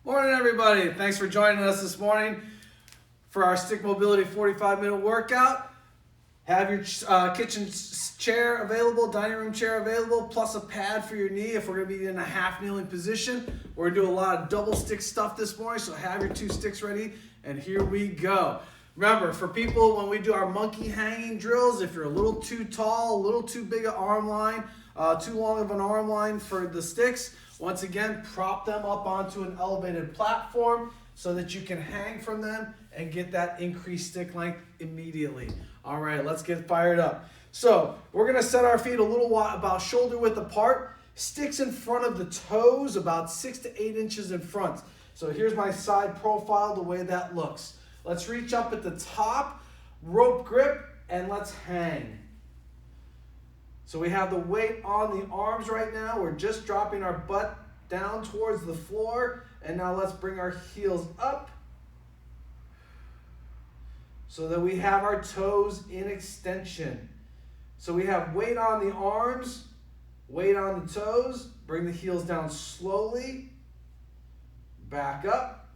Morning, everybody. Thanks for joining us this morning for our stick mobility 45-minute workout. Have your kitchen chair available, dining room chair available, plus a pad for your knee if we're going to be in a half kneeling position. We're going to do a lot of double stick stuff this morning, so have your 2 sticks ready, and here we go. Remember, for people, when we do our monkey hanging drills, if you're a little too tall, a little too big an arm line, too long of an arm line for the sticks, once again, prop them up onto an elevated platform so that you can hang from them and get that increased stick length immediately. All right, let's get fired up. So we're going to set our feet a little while, about shoulder width apart, sticks in front of the toes, about 6 to 8 inches in front. So here's my side profile, the way that looks. Let's reach up at the top, rope grip, and let's hang. So we have the weight on the arms right now. We're just dropping our butt down towards the floor. And now let's bring our heels up so that we have our toes in extension. So we have weight on the arms, weight on the toes. Bring the heels down slowly. Back up.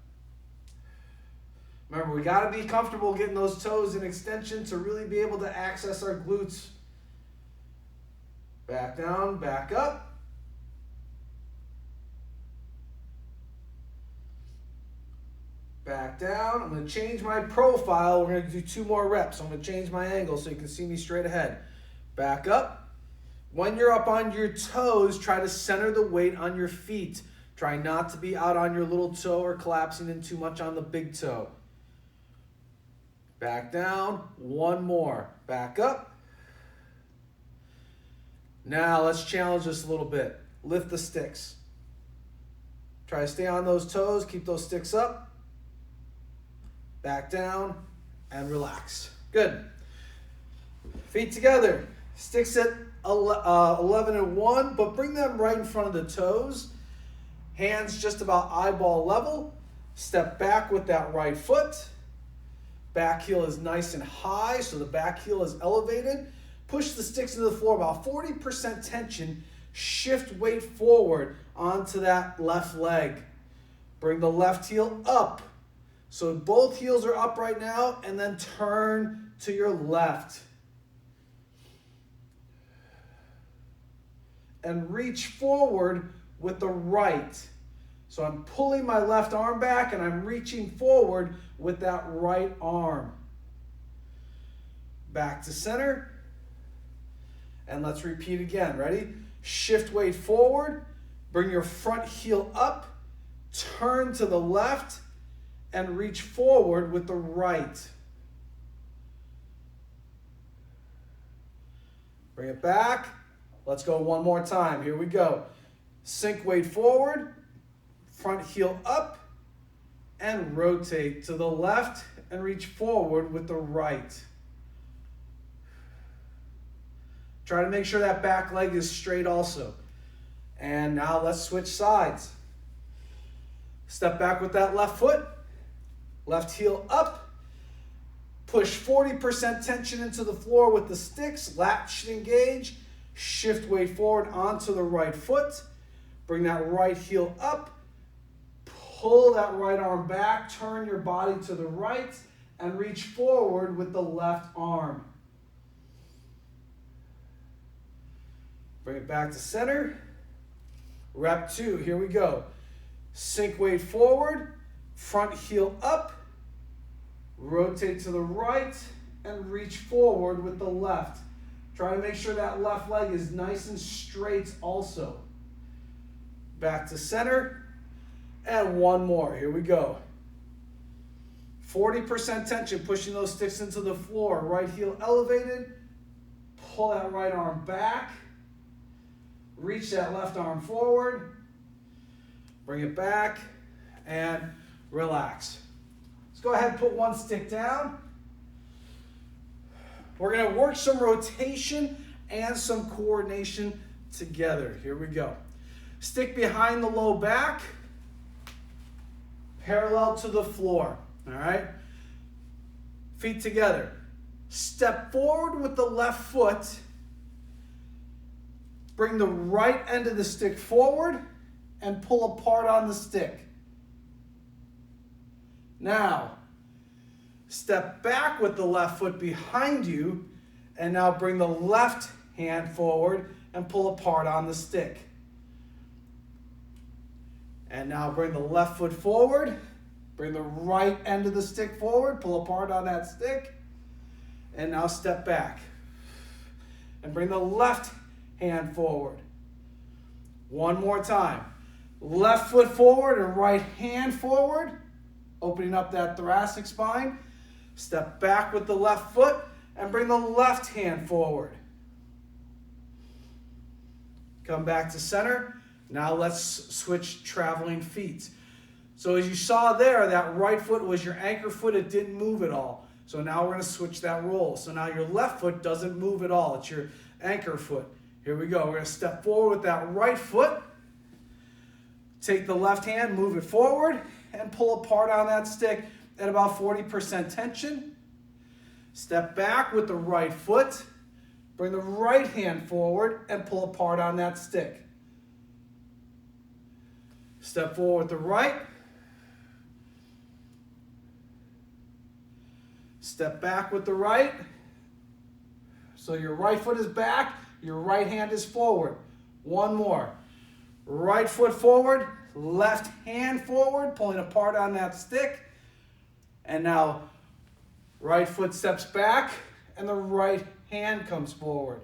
Remember, we got to be comfortable getting those toes in extension to really be able to access our glutes. Back down, back up. Back down. I'm going to change my profile. We're going to do 2 more reps. I'm going to change my angle so you can see me straight ahead. Back up. When you're up on your toes, try to center the weight on your feet. Try not to be out on your little toe or collapsing in too much on the big toe. Back down. 1 more. Back up. Now let's challenge this a little bit. Lift the sticks. Try to stay on those toes. Keep those sticks up. Back down and relax. Good. Feet together. Sticks at 11 and 1, but bring them right in front of the toes. Hands just about eyeball level. Step back with that right foot. Back heel is nice and high, so the back heel is elevated. Push the sticks into the floor, about 40% tension. Shift weight forward onto that left leg. Bring the left heel up. So both heels are up right now, and then turn to your left. And reach forward with the right. So I'm pulling my left arm back, and I'm reaching forward with that right arm. Back to center. And let's repeat again. Ready? Shift weight forward. Bring your front heel up. Turn to the left. And reach forward with the right. Bring it back. Let's go 1 more time. Here we go. Sink weight forward. Front heel up. And rotate to the left. And reach forward with the right. Try to make sure that back leg is straight also. And now let's switch sides. Step back with that left foot. Left heel up. Push 40% tension into the floor with the sticks. Lats should engage. Shift weight forward onto the right foot. Bring that right heel up. Pull that right arm back. Turn your body to the right. And reach forward with the left arm. Bring it back to center. Rep 2, here we go. Sink weight forward, front heel up, rotate to the right, and reach forward with the left. Try to make sure that left leg is nice and straight also. Back to center, and 1 more, here we go. 40% tension, pushing those sticks into the floor. Right heel elevated, pull that right arm back. Reach that left arm forward, bring it back, and relax. Let's go ahead and put 1 stick down. We're going to work some rotation and some coordination together. Here we go. Stick behind the low back, parallel to the floor. All right? Feet together. Step forward with the left foot. Bring the right end of the stick forward and pull apart on the stick. Now, step back with the left foot behind you, and now bring the left hand forward and pull apart on the stick. And now bring the left foot forward, bring the right end of the stick forward, pull apart on that stick, and now step back. And bring the left hand forward. One more time. Left foot forward and right hand forward, opening up that thoracic spine. Step back with the left foot and bring the left hand forward. Come back to center. Now let's switch traveling feet. So as you saw there, that right foot was your anchor foot. It didn't move at all. So now we're going to switch that role. So now your left foot doesn't move at all. It's your anchor foot. Here we go. We're going to step forward with that right foot. Take the left hand, move it forward, and pull apart on that stick at about 40% tension. Step back with the right foot. Bring the right hand forward and pull apart on that stick. Step forward with the right. Step back with the right. So your right foot is back, your right hand is forward. One more. Right foot forward, left hand forward, pulling apart on that stick. And now right foot steps back and the right hand comes forward.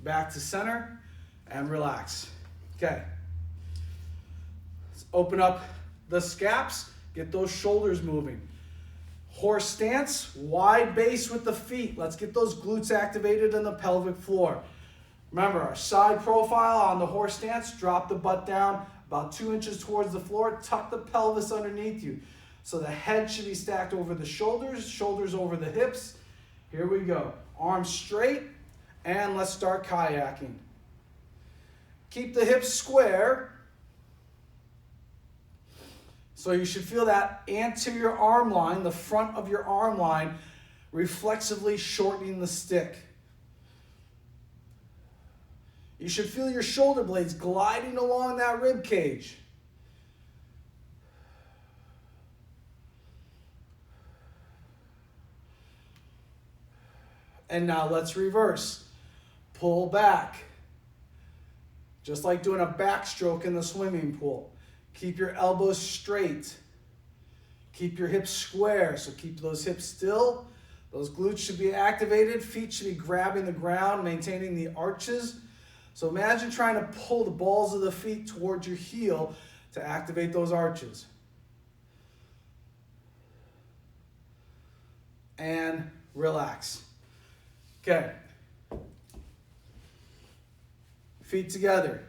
Back to center and relax. Okay. Let's open up the scaps, get those shoulders moving. Horse stance, wide base with the feet. Let's get those glutes activated in the pelvic floor. Remember, our side profile on the horse stance, drop the butt down about 2 inches towards the floor, tuck the pelvis underneath you. So the head should be stacked over the shoulders, shoulders over the hips. Here we go. Arms straight, and let's start kayaking. Keep the hips square. So you should feel that anterior arm line, the front of your arm line, reflexively shortening the stick. You should feel your shoulder blades gliding along that rib cage. And now let's reverse. Pull back. Just like doing a backstroke in the swimming pool. Keep your elbows straight. Keep your hips square, so keep those hips still. Those glutes should be activated. Feet should be grabbing the ground, maintaining the arches. So imagine trying to pull the balls of the feet towards your heel to activate those arches. And relax. Okay. Feet together.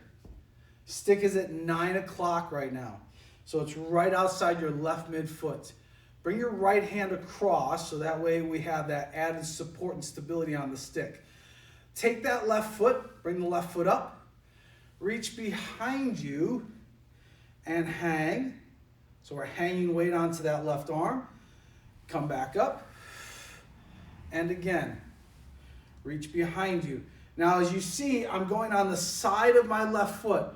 Stick is at 9 o'clock right now. So it's right outside your left midfoot. Bring your right hand across so that way we have that added support and stability on the stick. Take that left foot, bring the left foot up, reach behind you and hang. So we're hanging weight onto that left arm. Come back up. And again, reach behind you. Now as you see, I'm going on the side of my left foot.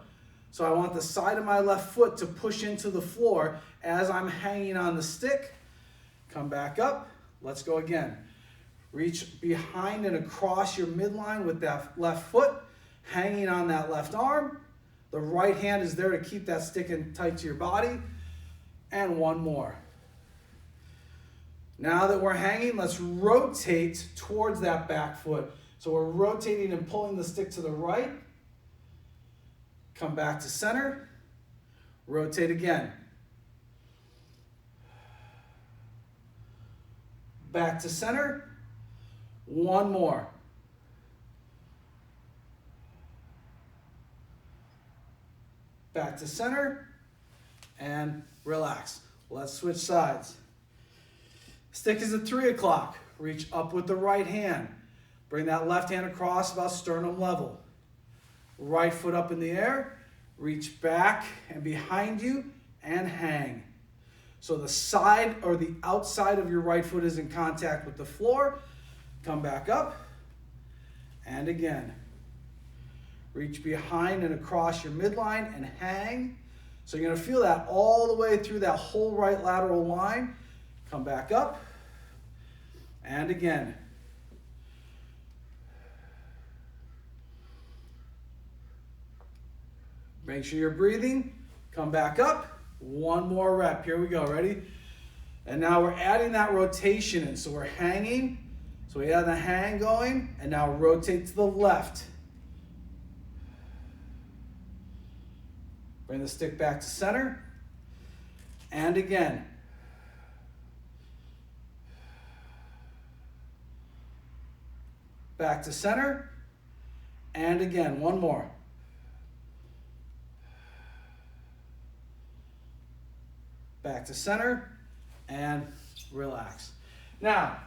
So I want the side of my left foot to push into the floor as I'm hanging on the stick. Come back up. Let's go again. Reach behind and across your midline with that left foot, hanging on that left arm. The right hand is there to keep that stick in tight to your body. And one more. Now that we're hanging, let's rotate towards that back foot. So we're rotating and pulling the stick to the right. Come back to center. Rotate again. Back to center. One more. Back to center. And relax. Let's switch sides. Stick is at 3 o'clock. Reach up with the right hand. Bring that left hand across about sternum level. Right foot up in the air. Reach back and behind you and hang. So the side or the outside of your right foot is in contact with the floor. Come back up. And again. Reach behind and across your midline and hang. So you're going to feel that all the way through that whole right lateral line. Come back up. And again. Make sure you're breathing. Come back up. One more rep. Here we go. Ready? And now we're adding that rotation in. So we're hanging. So we have the hang going. And now rotate to the left. Bring the stick back to center. And again. Back to center. And again. One more. Back to center. And relax. Now,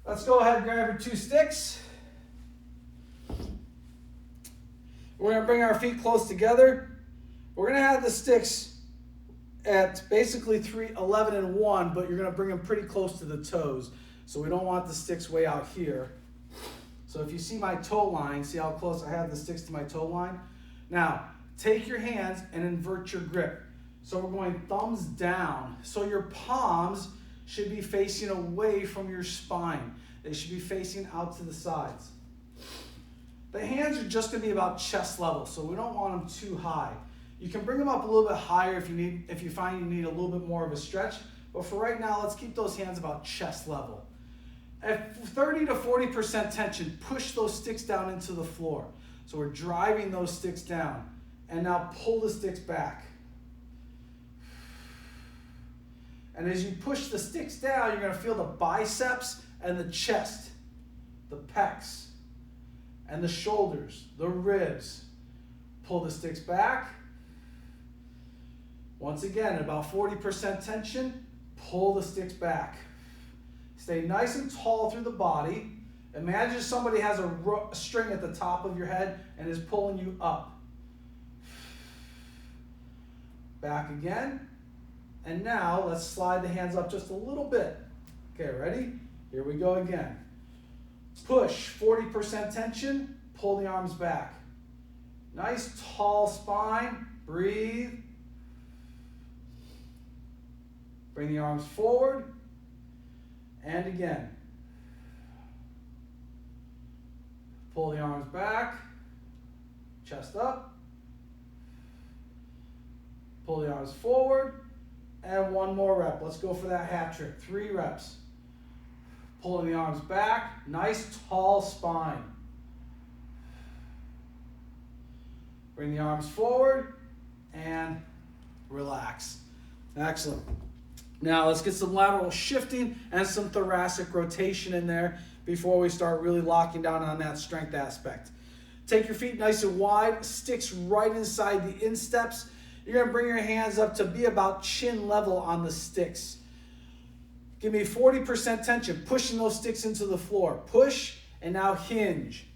let's go ahead and grab your two sticks. We're going to bring our feet close together. We're going to have the sticks at basically 11 and 1, but you're going to bring them pretty close to the toes. So we don't want the sticks way out here. So if you see my toe line, see how close I have the sticks to my toe line? Now, take your hands and invert your grip. So we're going thumbs down. So your palms should be facing away from your spine. They should be facing out to the sides. The hands are just going to be about chest level, so we don't want them too high. You can bring them up a little bit higher if you find you need a little bit more of a stretch. But for right now, let's keep those hands about chest level. At 30 to 40% tension, push those sticks down into the floor. So we're driving those sticks down. And now pull the sticks back. And as you push the sticks down, you're going to feel the biceps and the chest, the pecs, and the shoulders, the ribs. Pull the sticks back. Once again, about 40% tension, pull the sticks back. Stay nice and tall through the body. Imagine somebody has a string at the top of your head and is pulling you up. Back again. And now let's slide the hands up just a little bit. Okay, ready? Here we go again. Push, 40% tension, pull the arms back. Nice tall spine, breathe. Bring the arms forward, and again. Pull the arms back, chest up. Pull the arms forward, and one more rep. Let's go for that hat trick, 3 reps. Pulling the arms back, nice tall spine. Bring the arms forward, and relax. Excellent. Now let's get some lateral shifting and some thoracic rotation in there before we start really locking down on that strength aspect. Take your feet nice and wide, sticks right inside the insteps. You're going to bring your hands up to be about chin level on the sticks. Give me 40% tension, pushing those sticks into the floor. Push, and now hinge.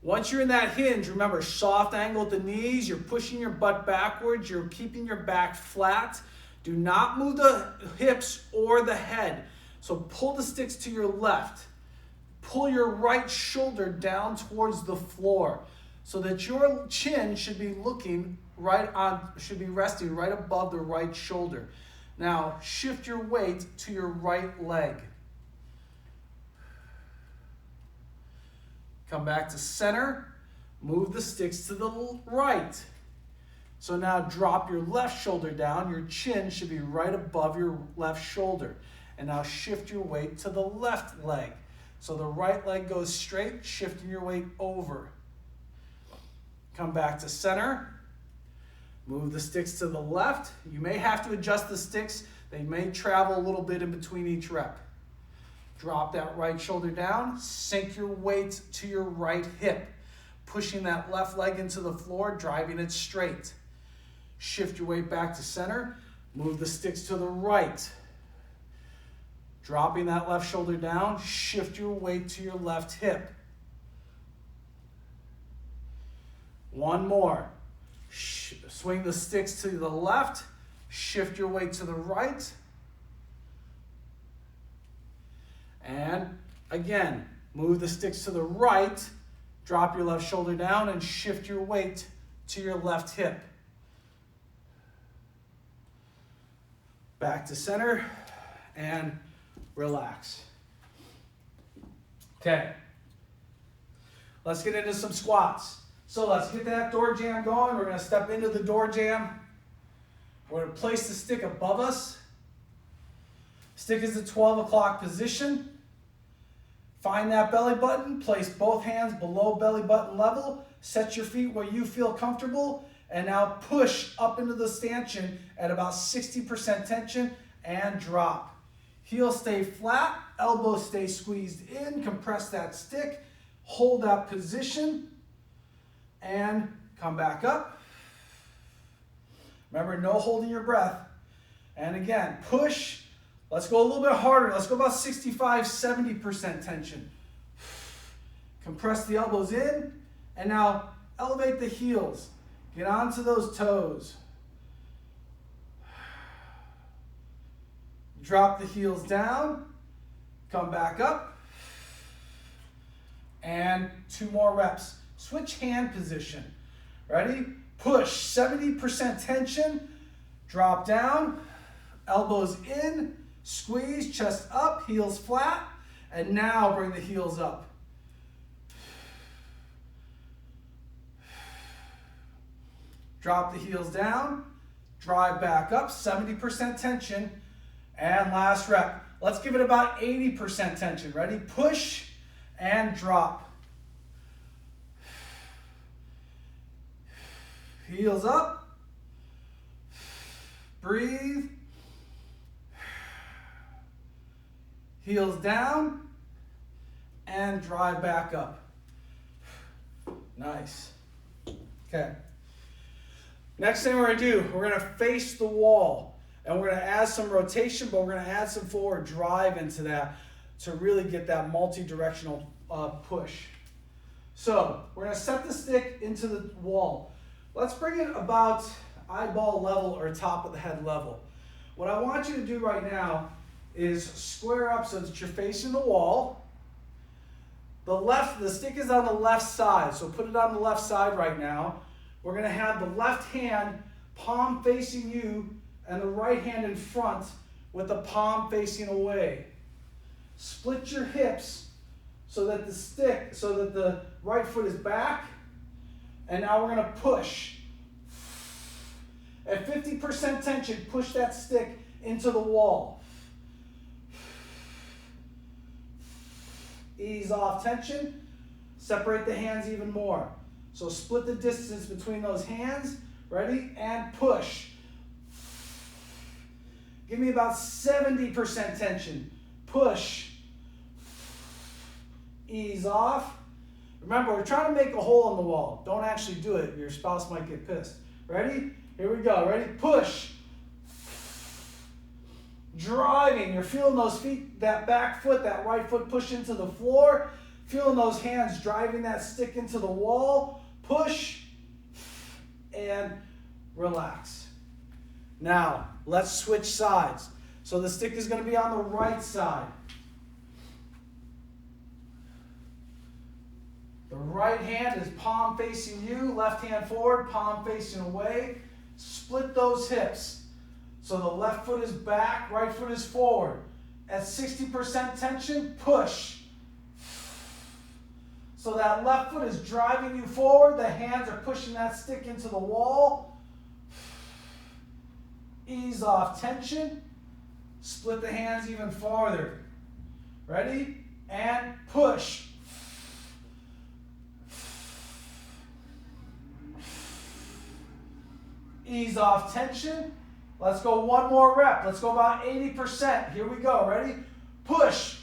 Once you're in that hinge, remember, soft angle at the knees. You're pushing your butt backwards. You're keeping your back flat. Do not move the hips or the head. So pull the sticks to your left. Pull your right shoulder down towards the floor so that your chin should be resting right above the right shoulder. Now shift your weight to your right leg. Come back to center. Move the sticks to the right. So now drop your left shoulder down. Your chin should be right above your left shoulder. And now shift your weight to the left leg. So the right leg goes straight, shifting your weight over. Come back to center. Move the sticks to the left. You may have to adjust the sticks. They may travel a little bit in between each rep. Drop that right shoulder down. Sink your weight to your right hip. Pushing that left leg into the floor, driving it straight. Shift your weight back to center. Move the sticks to the right. Dropping that left shoulder down. Shift your weight to your left hip. One more. Swing the sticks to the left. Shift your weight to the right. And again, move the sticks to the right. Drop your left shoulder down and shift your weight to your left hip. Back to center and relax. Okay. Let's get into some squats. So let's get that door jam going. We're going to step into the door jam. We're going to place the stick above us. Stick is the 12 o'clock position. Find that belly button. Place both hands below belly button level. Set your feet where you feel comfortable. And now push up into the stanchion at about 60% tension and drop. Heels stay flat. Elbows stay squeezed in. Compress that stick. Hold that position. And come back up. Remember, no holding your breath. And again, push. Let's go a little bit harder. Let's go about 65, 70% tension. Compress the elbows in. And now elevate the heels. Get onto those toes. Drop the heels down. Come back up. And 2 more reps. Switch hand position. Ready? Push. 70% tension. Drop down. Elbows in. Squeeze. Chest up. Heels flat. And now bring the heels up. Drop the heels down. Drive back up. 70% tension. And last rep. Let's give it about 80% tension. Ready? Push and drop. Heels up. Breathe. Heels down. And drive back up. Nice. Okay. Next thing we're going to do, we're going to face the wall. And we're going to add some rotation, but we're going to add some forward drive into that to really get that multi-directional push. So we're going to set the stick into the wall. Let's bring it about eyeball level or top of the head level. What I want you to do right now is square up so that you're facing the wall. The stick is on the left side, so put it on the left side right now. We're going to have the left hand palm facing you and the right hand in front with the palm facing away. Split your hips so that the right foot is back. And now we're going to push. At 50% tension, push that stick into the wall. Ease off tension. Separate the hands even more. So split the distance between those hands. Ready? And push. Give me about 70% tension. Push. Ease off. Remember, we're trying to make a hole in the wall. Don't actually do it. Your spouse might get pissed. Ready? Here we go. Ready? Push. Driving. You're feeling those feet, that back foot, that right foot push into the floor. Feeling those hands driving that stick into the wall. Push. And relax. Now, let's switch sides. So the stick is going to be on the right side. The right hand is palm facing you, left hand forward, palm facing away. Split those hips. So the left foot is back, right foot is forward. At 60% tension, push. So that left foot is driving you forward. The hands are pushing that stick into the wall. Ease off tension. Split the hands even farther. Ready? And push. Ease off tension. Let's go one more rep. Let's go about 80%. Here we go. Ready? Push.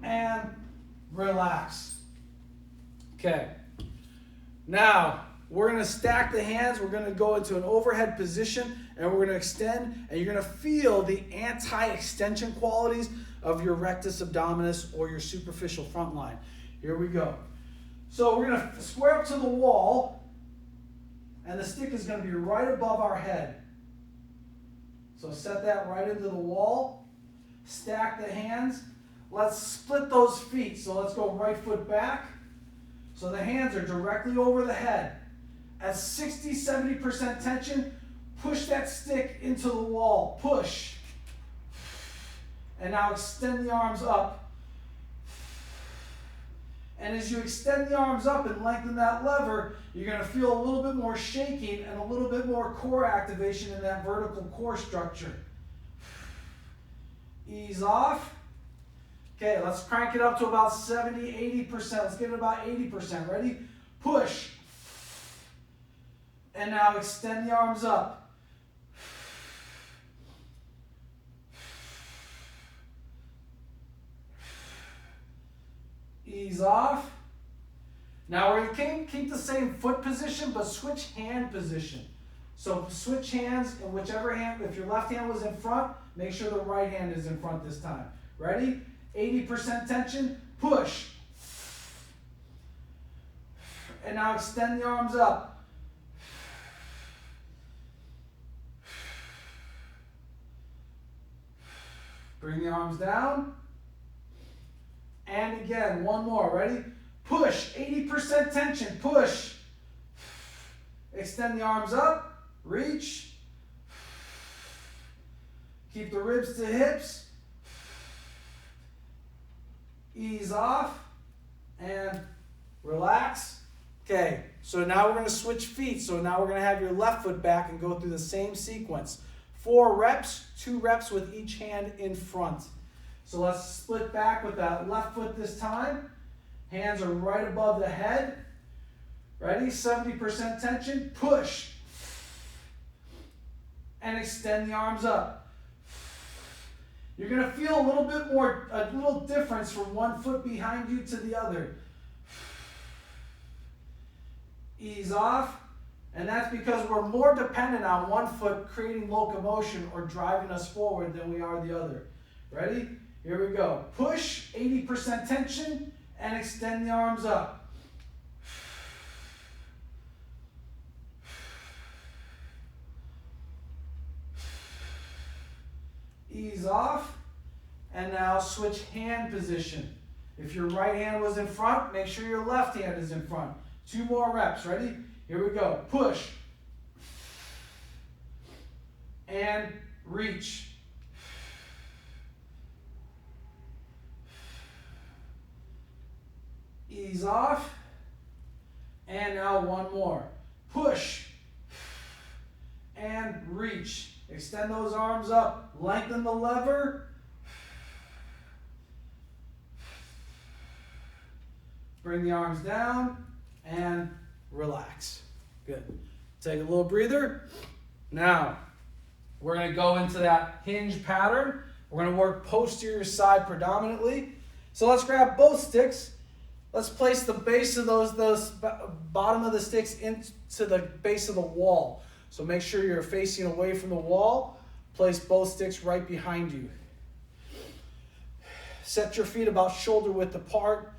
And relax. Okay. Now, we're going to stack the hands. We're going to go into an overhead position, and we're going to extend, and you're going to feel the anti-extension qualities of your rectus abdominis or your superficial front line. Here we go. So we're going to square up to the wall, and the stick is going to be right above our head. So set that right into the wall. Stack the hands. Let's split those feet. So let's go right foot back. So the hands are directly over the head. At 60-70% tension, push that stick into the wall. Push. And now extend the arms up. And as you extend the arms up and lengthen that lever, you're going to feel a little bit more shaking and a little bit more core activation in that vertical core structure. Ease off. Okay, let's crank it up to about 70-80%. Let's get it about 80%. Ready? Push. And now extend the arms up. Ease off. Now we're going to keep the same foot position, but switch hand position. So switch hands, and whichever hand, if your left hand was in front, make sure the right hand is in front this time. Ready? 80% tension, push. And now extend the arms up. Bring the arms down. And again, one more. Ready? Push. 80% tension. Push. Extend the arms up. Reach. Keep the ribs to hips. Ease off. And relax. Okay, so now we're going to switch feet. So now we're going to have your left foot back and go through the same sequence. 4 reps, 2 reps with each hand in front. So let's split back with that left foot this time. Hands are right above the head. Ready? 70% tension. Push. And extend the arms up. You're going to feel a little difference from one foot behind you to the other. Ease off. And that's because we're more dependent on one foot creating locomotion or driving us forward than we are the other. Ready? Here we go. Push, 80% tension, and extend the arms up. Ease off. And now switch hand position. If your right hand was in front, make sure your left hand is in front. 2 more reps. Ready? Here we go. Push. And reach. Ease off. And now one more. Push. And reach. Extend those arms up. Lengthen the lever. Bring the arms down and relax. Good. Take a little breather. Now, we're going to go into that hinge pattern. We're going to work posterior side predominantly. So let's grab both sticks. Let's place the base of those bottom of the sticks into the base of the wall. So make sure you're facing away from the wall. Place both sticks right behind you. Set your feet about shoulder width apart.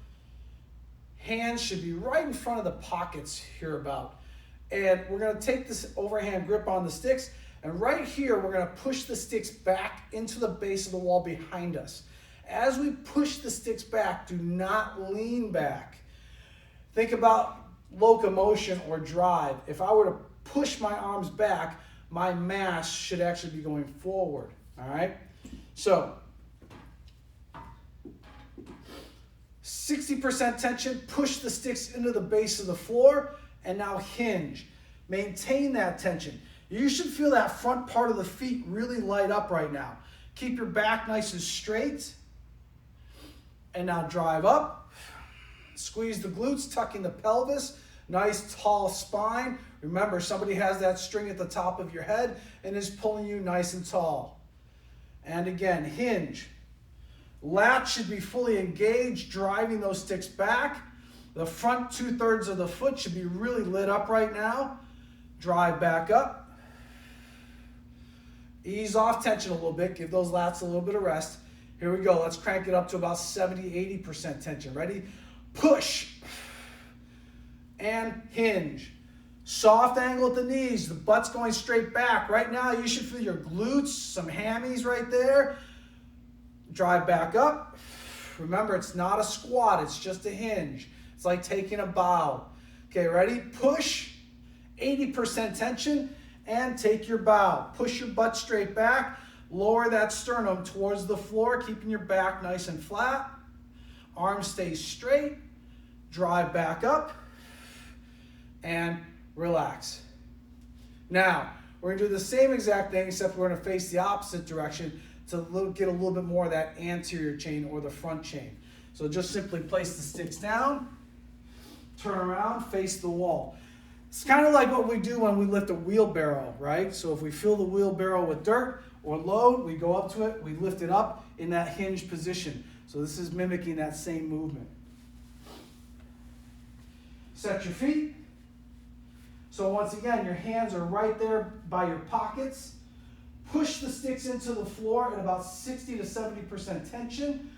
Hands should be right in front of the pockets here about. And we're going to take this overhand grip on the sticks. And right here, we're going to push the sticks back into the base of the wall behind us. As we push the sticks back, do not lean back. Think about locomotion or drive. If I were to push my arms back, my mass should actually be going forward. All right? So, 60% tension, push the sticks into the base of the floor, and now hinge. Maintain that tension. You should feel that front part of the feet really light up right now. Keep your back nice and straight. And now drive up. Squeeze the glutes, tucking the pelvis. Nice tall spine. Remember, somebody has that string at the top of your head and is pulling you nice and tall. And again, hinge. Lat should be fully engaged, driving those sticks back. The front 2/3 of the foot should be really lit up right now. Drive back up. Ease off tension a little bit. Give those lats a little bit of rest. Here we go. Let's crank it up to about 70-80% tension. Ready? Push. And hinge. Soft angle at the knees. The butt's going straight back. Right now, you should feel your glutes, some hammies right there. Drive back up. Remember, it's not a squat. It's just a hinge. It's like taking a bow. Okay, ready? Push, 80% tension, and take your bow. Push your butt straight back. Lower that sternum towards the floor, keeping your back nice and flat. Arms stay straight. Drive back up and relax. Now, we're going to do the same exact thing, except we're going to face the opposite direction to get a little bit more of that anterior chain or the front chain. So just simply place the sticks down, turn around, face the wall. It's kind of like what we do when we lift a wheelbarrow, right? So if we fill the wheelbarrow with dirt or load, we go up to it, we lift it up in that hinge position. So this is mimicking that same movement. Set your feet. So once again, your hands are right there by your pockets. Push the sticks into the floor at about 60 to 70% tension.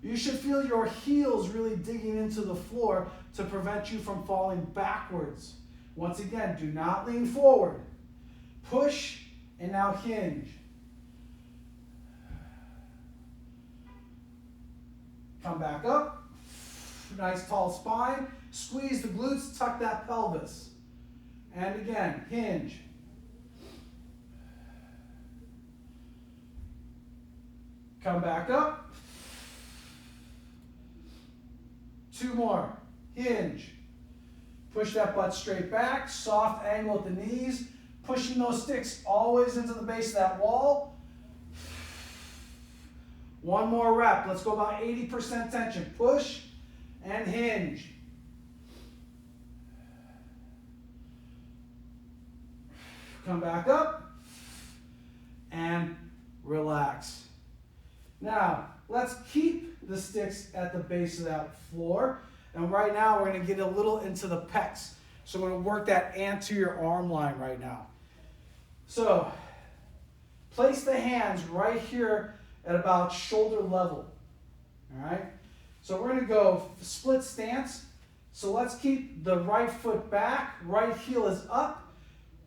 You should feel your heels really digging into the floor to prevent you from falling backwards. Once again, do not lean forward. Push and now hinge. Come back up. Nice tall spine. Squeeze the glutes, tuck that pelvis. And again, hinge. Come back up. 2 more. Hinge. Push that butt straight back. Soft angle at the knees. Pushing those sticks always into the base of that wall. 1 more rep. Let's go about 80% tension. Push and hinge. Come back up and relax. Now, let's keep the sticks at the base of that floor. And right now, we're going to get a little into the pecs. So we're going to work that anterior arm line right now. So, place the hands right here at about shoulder level. All right? So we're going to go split stance. So let's keep the right foot back, right heel is up.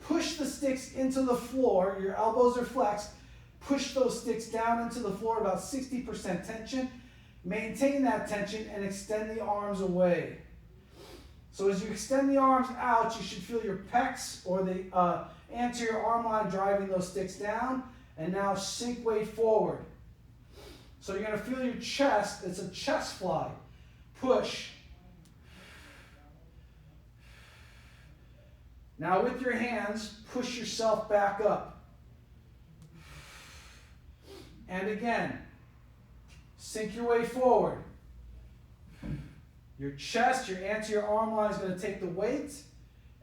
Push the sticks into the floor. Your elbows are flexed. Push those sticks down into the floor, about 60% tension. Maintain that tension and extend the arms away. So as you extend the arms out, you should feel your pecs or the anterior arm line driving those sticks down. And now sink weight forward. So you're going to feel your chest. It's a chest fly. Push. Now with your hands, push yourself back up. And again, sink your way forward. Your chest, your anterior arm line is going to take the weight.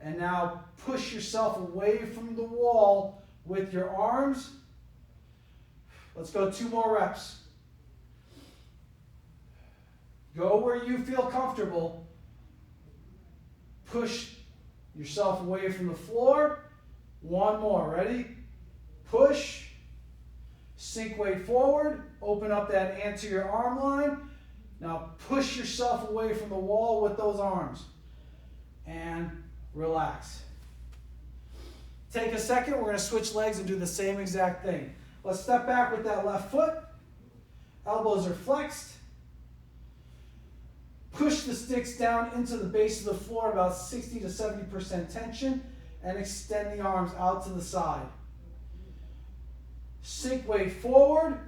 And now push yourself away from the wall with your arms. Let's go 2 more reps. Go where you feel comfortable. Push yourself away from the floor. 1 more. Ready? Push. Sink weight forward. Open up that anterior arm line. Now push yourself away from the wall with those arms. And relax. Take a second. We're going to switch legs and do the same exact thing. Let's step back with that left foot. Elbows are flexed. Push the sticks down into the base of the floor, about 60 to 70% tension, and extend the arms out to the side. Sink weight forward.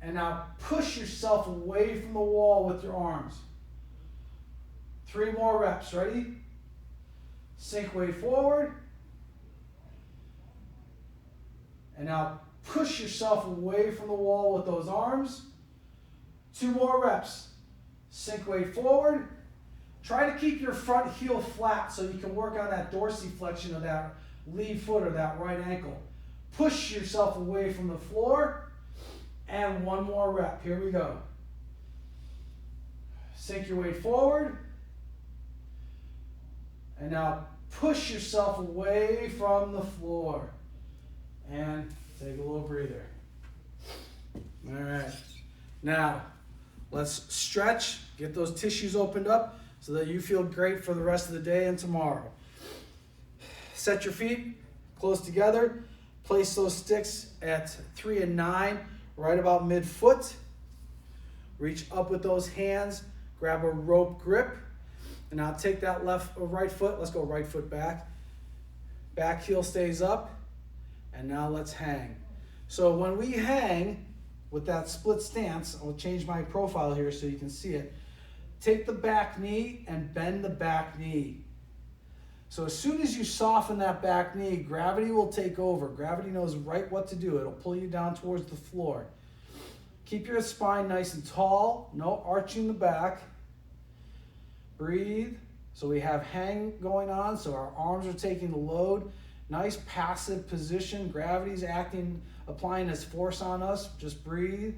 And now push yourself away from the wall with your arms. 3 more reps. Ready? Sink weight forward. And now push yourself away from the wall with those arms. 2 more reps. Sink weight forward. Try to keep your front heel flat so you can work on that dorsiflexion of that lead foot or that right ankle. Push yourself away from the floor. And 1 more rep. Here we go. Sink your weight forward. And now push yourself away from the floor. And take a little breather. All right. Now, let's stretch. Get those tissues opened up so that you feel great for the rest of the day and tomorrow. Set your feet close together. Place those sticks at 3 and 9, right about mid-foot. Reach up with those hands, grab a rope grip, and now take that left or right foot. Let's go right foot back. Back heel stays up, and now let's hang. So when we hang with that split stance, I'll change my profile here so you can see it. Take the back knee and bend the back knee. So as soon as you soften that back knee, gravity will take over. Gravity knows right what to do. It'll pull you down towards the floor. Keep your spine nice and tall. No arching the back. Breathe. So we have hang going on, so our arms are taking the load. Nice passive position. Gravity's acting, applying its force on us. Just breathe.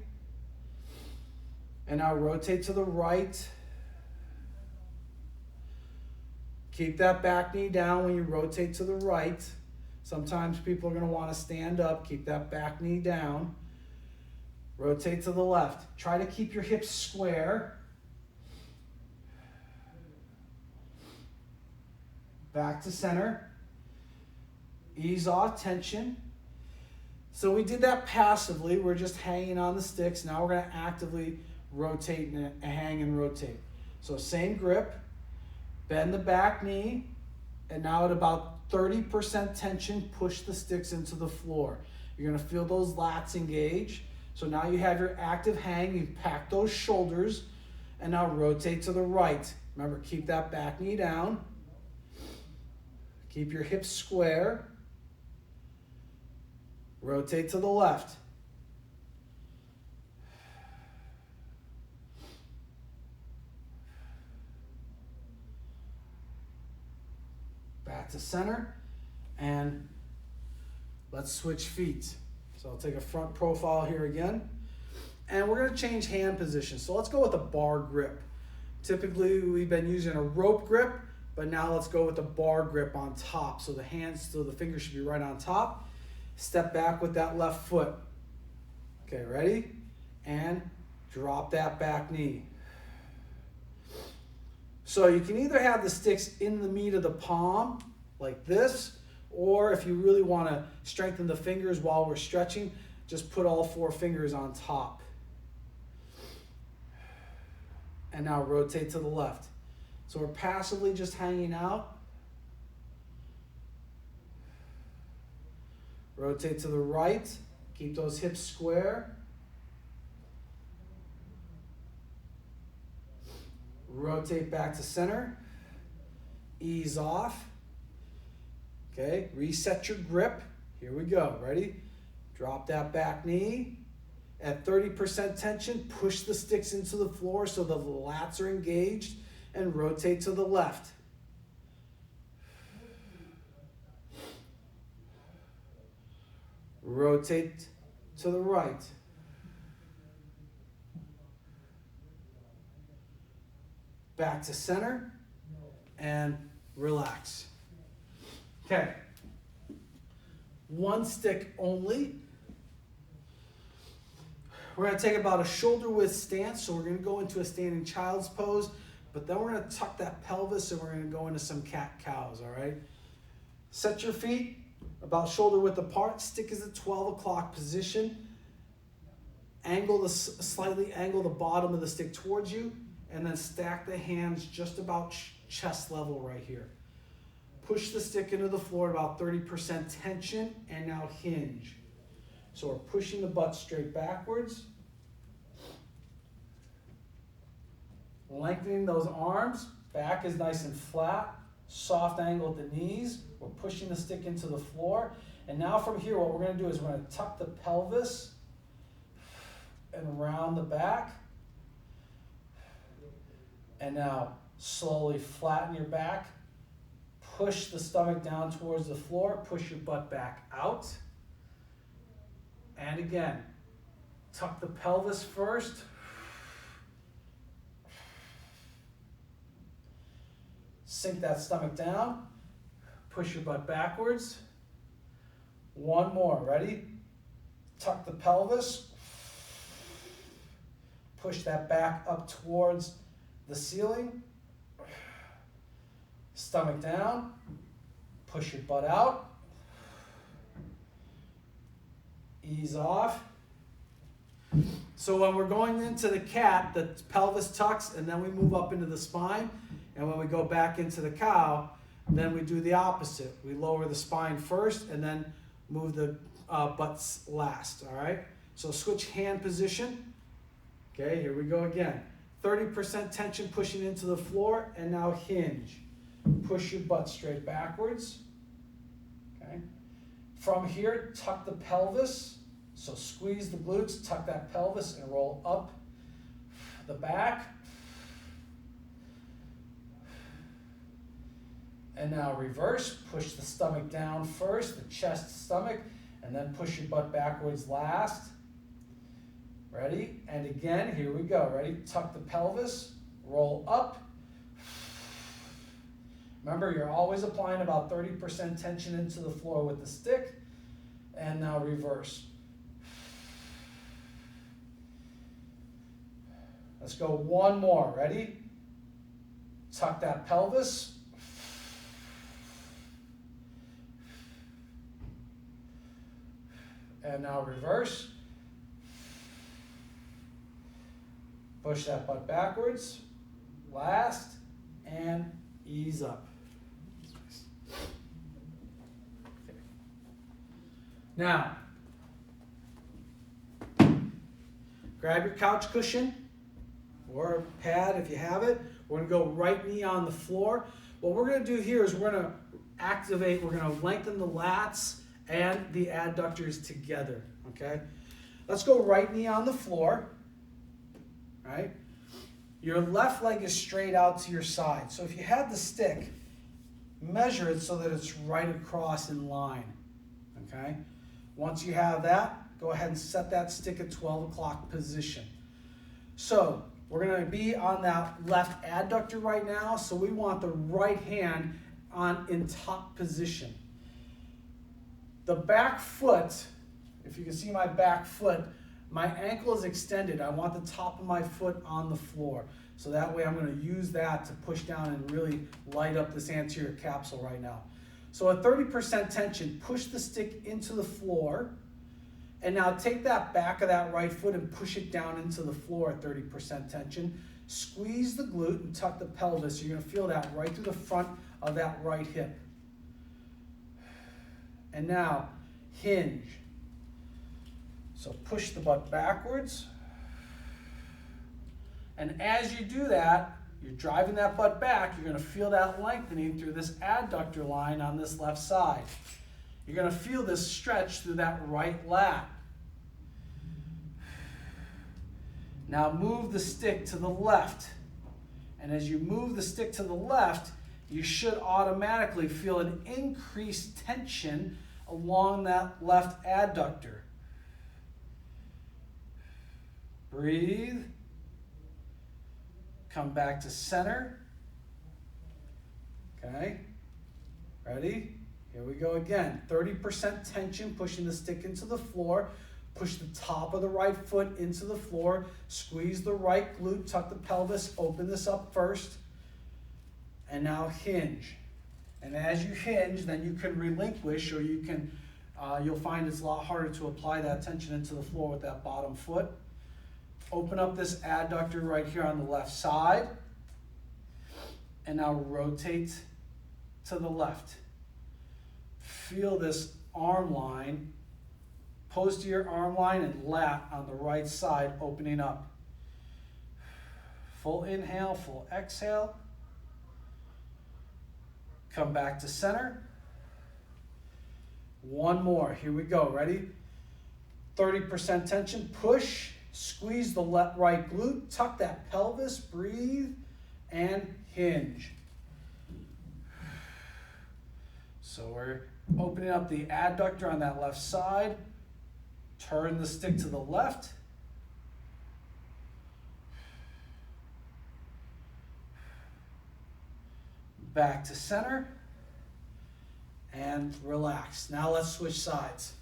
And now rotate to the right. Keep that back knee down when you rotate to the right. Sometimes people are going to want to stand up. Keep that back knee down. Rotate to the left. Try to keep your hips square. Back to center. Ease off tension. So we did that passively. We're just hanging on the sticks. Now we're going to actively rotate and hang and rotate. So same grip. Bend the back knee. And now at about 30% tension, push the sticks into the floor. You're going to feel those lats engage. So now you have your active hang. You've packed those shoulders. And now rotate to the right. Remember, keep that back knee down. Keep your hips square. Rotate to the left. Back to center. And let's switch feet. So I'll take a front profile here again. And we're going to change hand position. So let's go with a bar grip. Typically, we've been using a rope grip, but now let's go with a bar grip on top. So the hands, so the fingers should be right on top. Step back with that left foot. Okay, ready? And drop that back knee. So you can either have the sticks in the meat of the palm, like this, or if you really want to strengthen the fingers while we're stretching, just put all 4 fingers on top. And now rotate to the left. So we're passively just hanging out. Rotate to the right. Keep those hips square. Rotate back to center. Ease off. Okay, reset your grip. Here we go. Ready? Drop that back knee. At 30% tension, push the sticks into the floor so the lats are engaged, and rotate to the left. Rotate to the right. Back to center and relax. Okay. One stick only. We're going to take about a shoulder width stance, so we're going to go into a standing child's pose, but then we're going to tuck that pelvis and we're going to go into some cat-cows, all right? Set your feet about shoulder width apart. Stick is at 12 o'clock position. Slightly angle the bottom of the stick towards you, and then stack the hands just about chest level right here. Push the stick into the floor at about 30% tension, and now hinge. So we're pushing the butt straight backwards. Lengthening those arms. Back is nice and flat. Soft angle at the knees. We're pushing the stick into the floor. And now from here, what we're going to do is we're going to tuck the pelvis and round the back. And now slowly flatten your back. Push the stomach down towards the floor. Push your butt back out. And again, tuck the pelvis first. Sink that stomach down. Push your butt backwards. One more, ready? Tuck the pelvis. Push that back up towards the ceiling. Stomach down. Push your butt out. Ease off. So when we're going into the cat, the pelvis tucks and then we move up into the spine. And when we go back into the cow, then we do the opposite. We lower the spine first and then move the butts last, all right? So switch hand position. Okay, here we go again. 30% tension pushing into the floor, and now hinge. Push your butt straight backwards. Okay. From here, tuck the pelvis. So squeeze the glutes, tuck that pelvis, and roll up the back. And now reverse. Push the stomach down first, the chest, stomach, and then push your butt backwards last. Ready? And again, here we go. Ready? Tuck the pelvis, roll up. Remember, you're always applying about 30% tension into the floor with the stick. And now reverse. Let's go one more. Ready? Tuck that pelvis. And now reverse. Push that butt backwards. Last. And ease up. Okay. Now, grab your couch cushion or pad if you have it. We're going to go right knee on the floor. What we're going to do here is we're going to activate, we're going to lengthen the lats and the adductors together, okay? Let's go right knee on the floor, right? Your left leg is straight out to your side. So if you had the stick, measure it so that it's right across in line, okay? Once you have that, go ahead and set that stick at 12 o'clock position. So we're going to be on that left adductor right now, so we want the right hand in top position. The back foot, if you can see my back foot, my ankle is extended. I want the top of my foot on the floor. So that way I'm going to use that to push down and really light up this anterior capsule right now. So at 30% tension, push the stick into the floor. And now take that back of that right foot and push it down into the floor at 30% tension. Squeeze the glute and tuck the pelvis. You're going to feel that right through the front of that right hip. And now, hinge. So push the butt backwards. And as you do that, you're driving that butt back, you're going to feel that lengthening through this adductor line on this left side. You're going to feel this stretch through that right lat. Now move the stick to the left. And as you move the stick to the left, you should automatically feel an increased tension along that left adductor. Breathe. Come back to center. Okay. Ready? Here we go again. 30% tension, pushing the stick into the floor. Push the top of the right foot into the floor. Squeeze the right glute, tuck the pelvis, open this up first. And now hinge. And as you hinge, then you can relinquish, or you can, you'll find it's a lot harder to apply that tension into the floor with that bottom foot. Open up this adductor right here on the left side. And now rotate to the left. Feel this arm line, posterior arm line and lat on the right side opening up. Full inhale, full exhale. Come back to center. One more. Here we go. Ready? 30% tension. Push. Squeeze the left right glute. Tuck that pelvis. Breathe. And hinge. So we're opening up the adductor on that left side. Turn the stick to the left. Back to center. And relax. Now let's switch sides.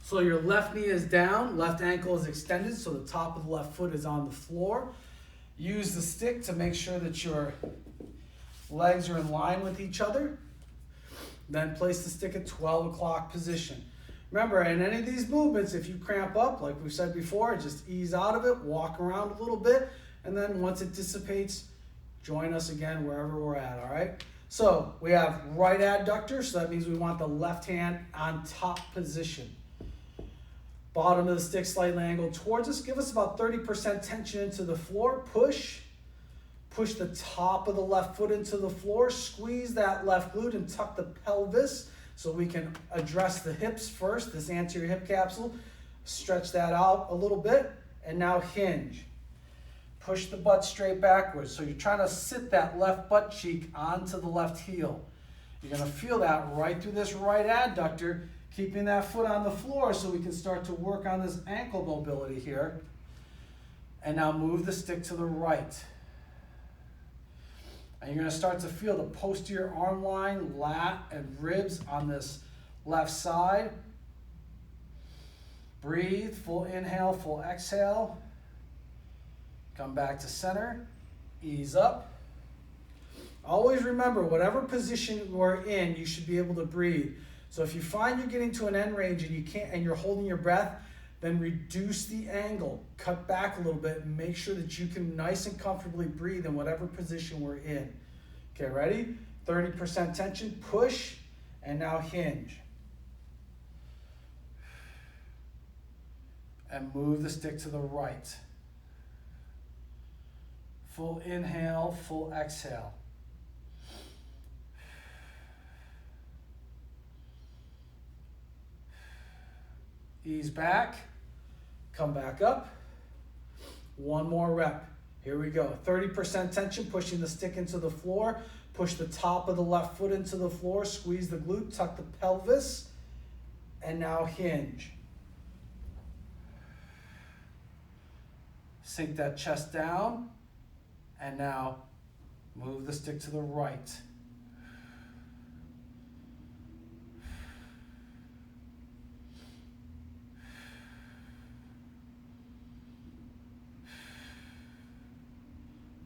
So your left knee is down, left ankle is extended, so the top of the left foot is on the floor. Use the stick to make sure that your legs are in line with each other. Then place the stick at 12 o'clock position. Remember, in any of these movements, if you cramp up, like we've said before, just ease out of it, walk around a little bit, and then once it dissipates, join us again wherever we're at, all right? So we have right adductor, so that means we want the left hand on top position. Bottom of the stick slightly angled towards us. Give us about 30% tension into the floor. Push. Push the top of the left foot into the floor. Squeeze that left glute and tuck the pelvis so we can address the hips first, this anterior hip capsule. Stretch that out a little bit, and now hinge. Push the butt straight backwards. So you're trying to sit that left butt cheek onto the left heel. You're going to feel that right through this right adductor, keeping that foot on the floor so we can start to work on this ankle mobility here. And now move the stick to the right. And you're going to start to feel the posterior arm line, lat, and ribs on this left side. Breathe, full inhale, full exhale. Come back to center, ease up. Always remember, whatever position we're in, you should be able to breathe. So if you find you're getting to an end range and you can't, and you're holding your breath, then reduce the angle, cut back a little bit, and make sure that you can nice and comfortably breathe in whatever position we're in. Okay, ready? 30% tension, push, and now hinge. And move the stick to the right. Full inhale, full exhale. Ease back, come back up. One more rep. Here we go. 30% tension, pushing the stick into the floor. Push the top of the left foot into the floor. Squeeze the glute, tuck the pelvis, and now hinge. Sink that chest down. And now, move the stick to the right.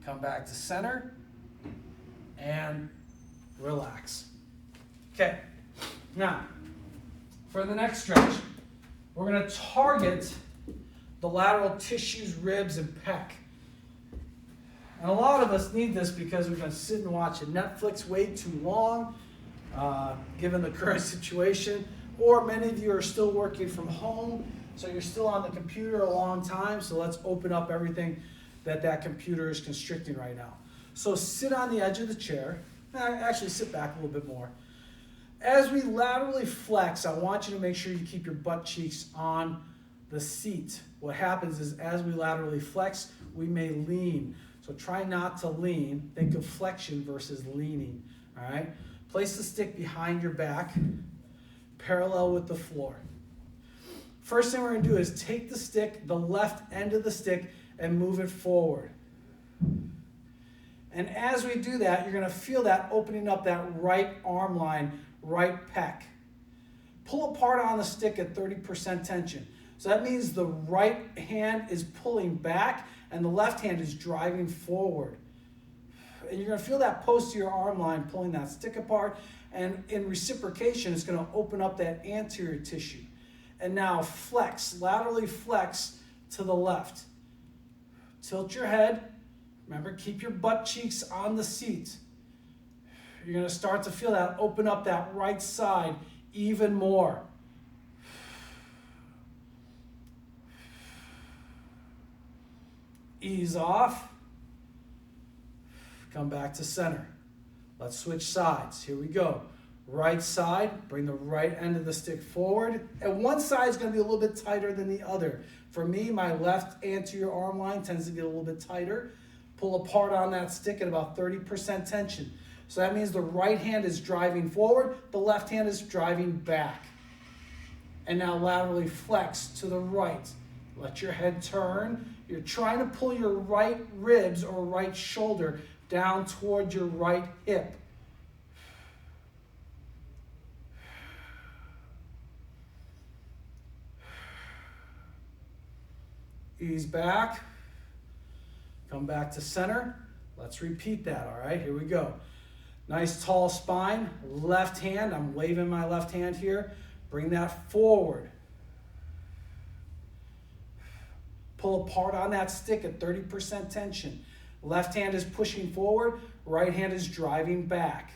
Come back to center and relax. Okay, now, for the next stretch, we're going to target the lateral tissues, ribs, and pec. And a lot of us need this because we've been sitting and watching Netflix way too long, given the current situation, or many of you are still working from home, so you're still on the computer a long time, so let's open up everything that computer is constricting right now. So sit on the edge of the chair. Actually, sit back a little bit more. As we laterally flex, I want you to make sure you keep your butt cheeks on the seat. What happens is as we laterally flex, we may lean. So try not to lean. Think of flexion versus leaning, all right? Place the stick behind your back, parallel with the floor. First thing we're gonna do is take the stick, the left end of the stick, and move it forward. And as we do that, you're gonna feel that opening up that right arm line, right pec. Pull apart on the stick at 30% tension. So that means the right hand is pulling back and the left hand is driving forward. And you're gonna feel that posterior arm line pulling that stick apart, and in reciprocation, it's gonna open up that anterior tissue. And now flex, laterally flex to the left. Tilt your head. Remember, keep your butt cheeks on the seat. You're gonna start to feel that open up that right side even more. Ease off. Come back to center. Let's switch sides. Here we go. Right side, bring the right end of the stick forward. And one side is going to be a little bit tighter than the other. For me, my left anterior arm line tends to get a little bit tighter. Pull apart on that stick at about 30% tension. So that means the right hand is driving forward, the left hand is driving back. And now laterally flex to the right. Let your head turn. You're trying to pull your right ribs or right shoulder down toward your right hip. Ease back. Come back to center. Let's repeat that, all right? Here we go. Nice tall spine. Left hand, I'm waving my left hand here. Bring that forward. Pull apart on that stick at 30% tension. Left hand is pushing forward, right hand is driving back.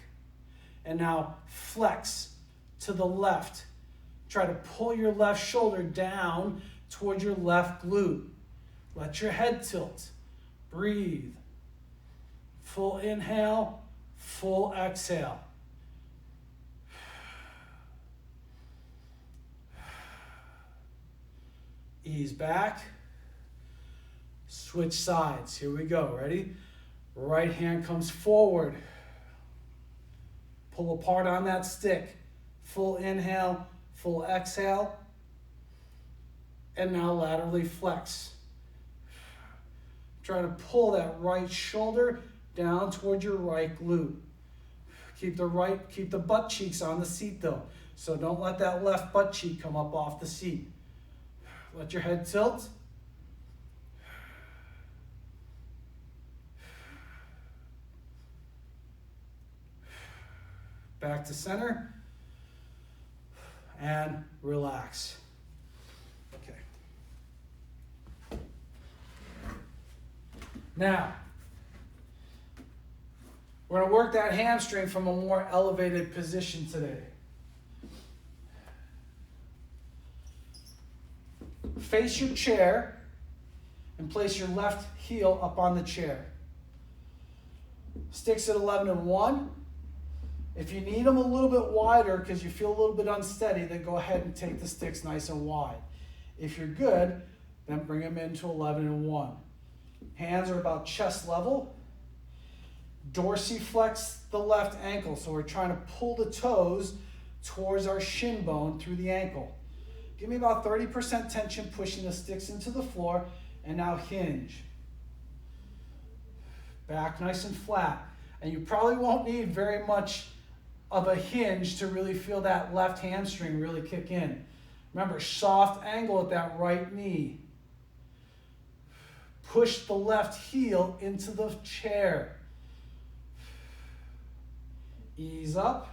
And now flex to the left. Try to pull your left shoulder down towards your left glute. Let your head tilt. Breathe. Full inhale, full exhale. Ease back. Switch sides. Here we go. Ready? Right hand comes forward. Pull apart on that stick. Full inhale, full exhale. And now laterally flex. Try to pull that right shoulder down toward your right glute. Keep the butt cheeks on the seat though. So don't let that left butt cheek come up off the seat. Let your head tilt. Back to center. And relax. Okay. Now, we're going to work that hamstring from a more elevated position today. Face your chair and place your left heel up on the chair. Sticks at 11 and 1. If you need them a little bit wider because you feel a little bit unsteady, then go ahead and take the sticks nice and wide. If you're good, then bring them into 11 and 1. Hands are about chest level. Dorsiflex the left ankle. So we're trying to pull the toes towards our shin bone through the ankle. Give me about 30% tension, pushing the sticks into the floor, and now hinge. Back nice and flat. And you probably won't need very much of a hinge to really feel that left hamstring really kick in. Remember, soft angle at that right knee. Push the left heel into the chair. Ease up.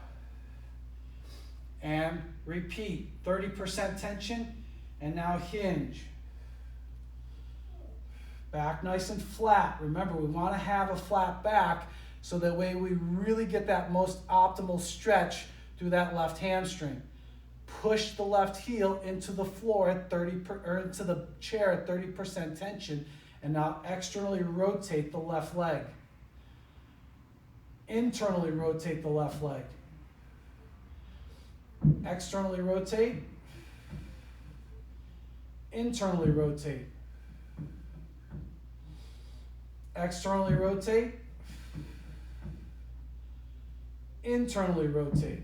And repeat. 30% tension. And now hinge. Back nice and flat. Remember, we want to have a flat back so that way we really get that most optimal stretch through that left hamstring. Push the left heel into the floor at into the chair at 30% tension, and now externally rotate the left leg. Internally rotate the left leg. Externally rotate. Internally rotate. Externally rotate. Internally rotate.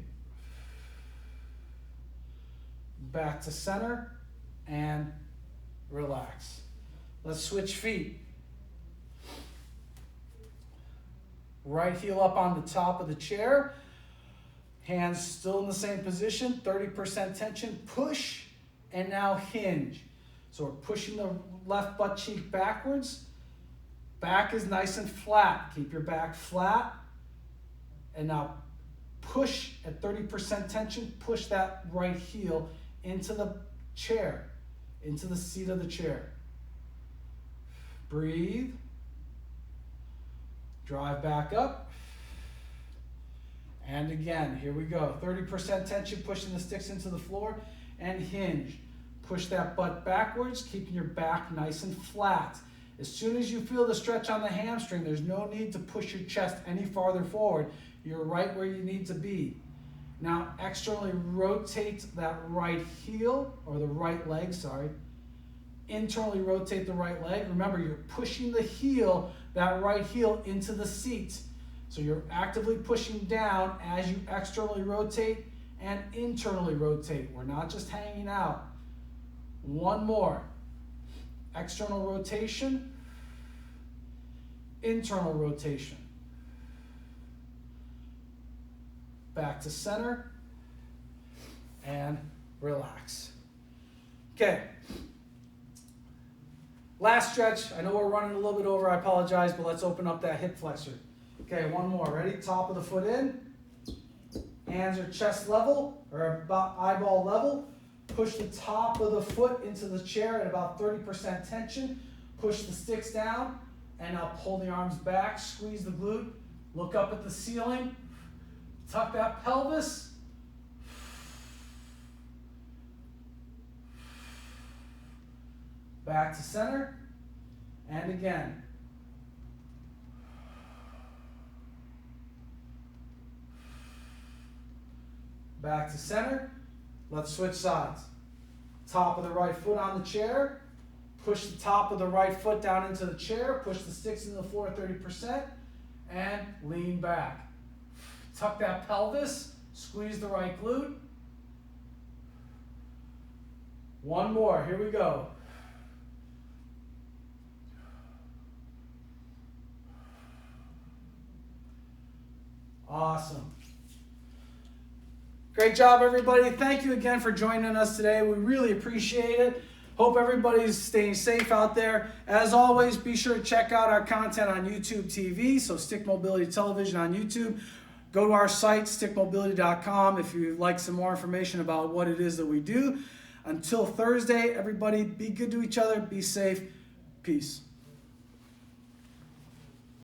Back to center and relax. Let's switch feet. Right heel up on the top of the chair. Hands still in the same position. 30% tension. Push and now hinge. So we're pushing the left butt cheek backwards. Back is nice and flat. Keep your back flat. And now push at 30% tension. Push that right heel into the chair, into the seat of the chair. Breathe. Drive back up. And again, here we go. 30% tension, pushing the sticks into the floor, and hinge. Push that butt backwards, keeping your back nice and flat. As soon as you feel the stretch on the hamstring, there's no need to push your chest any farther forward. You're right where you need to be. Now externally rotate that right heel, or the right leg, sorry. Internally rotate the right leg. Remember, you're pushing the heel, that right heel, into the seat. So you're actively pushing down as you externally rotate and internally rotate. We're not just hanging out. One more. External rotation, internal rotation. Back to center and relax. Okay. Last stretch. I know we're running a little bit over. I apologize, but let's open up that hip flexor. Okay, one more. Ready? Top of the foot in. Hands are chest level or about eyeball level. Push the top of the foot into the chair at about 30% tension. Push the sticks down, and now pull the arms back, squeeze the glute, look up at the ceiling, tuck that pelvis. Back to center, and again. Back to center. Let's switch sides. Top of the right foot on the chair. Push the top of the right foot down into the chair. Push the sticks into the floor 30%. And lean back. Tuck that pelvis. Squeeze the right glute. One more. Here we go. Awesome. Great job, everybody. Thank you again for joining us today. We really appreciate it. Hope everybody's staying safe out there. As always, be sure to check out our content on YouTube TV, so Stick Mobility Television on YouTube. Go to our site, stickmobility.com, if you'd like some more information about what it is that we do. Until Thursday, everybody, be good to each other, be safe, peace.